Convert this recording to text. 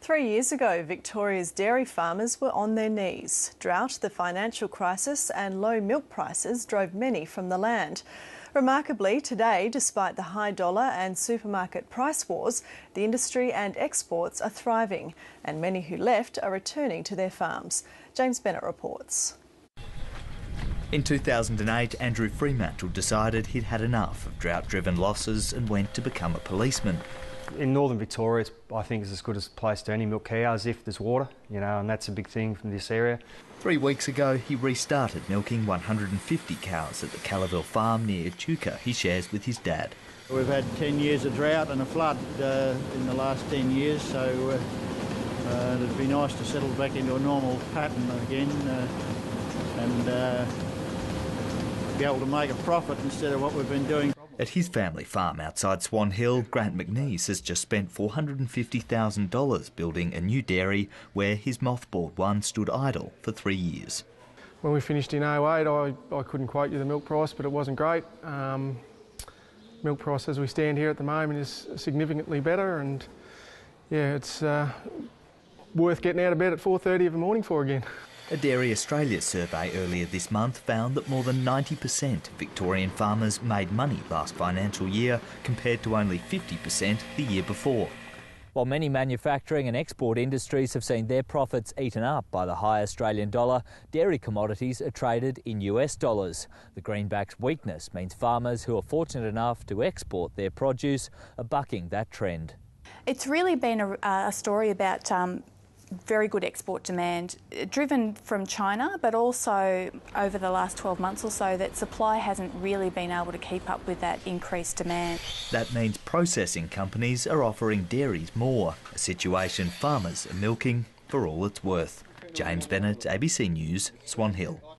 3 years ago, Victoria's dairy farmers were on their knees. Drought, the financial crisis and low milk prices drove many from the land. Remarkably, today, despite the high dollar and supermarket price wars, the industry and exports are thriving, and many who left are returning to their farms. James Bennett reports. In 2008, Andrew Fremantle decided he'd had enough of drought-driven losses and went to become a policeman. In northern Victoria, I think it's as good a place to only milk cows if there's water, and that's a big thing from this area. 3 weeks ago, he restarted milking 150 cows at the Callaville farm near Echuca he shares with his dad. We've had 10 years of drought and a flood in the last 10 years, so it'd be nice to settle back into a normal pattern again and be able to make a profit instead of what we've been doing. At his family farm outside Swan Hill, Grant McNeese has just spent $450,000 building a new dairy where his mothballed one stood idle for 3 years. When we finished in 08, I couldn't quote you the milk price, but it wasn't great. Milk price as we stand here at the moment is significantly better, and yeah, it's worth getting out of bed at 4:30 in the morning for again. A Dairy Australia survey earlier this month found that more than 90% of Victorian farmers made money last financial year, compared to only 50% the year before. While many manufacturing and export industries have seen their profits eaten up by the high Australian dollar, dairy commodities are traded in US dollars. The greenback's weakness means farmers who are fortunate enough to export their produce are bucking that trend. It's really been a story about very good export demand, driven from China, but also over the last 12 months or so that supply hasn't really been able to keep up with that increased demand. That means processing companies are offering dairies more, a situation farmers are milking for all it's worth. James Bennett, ABC News, Swan Hill.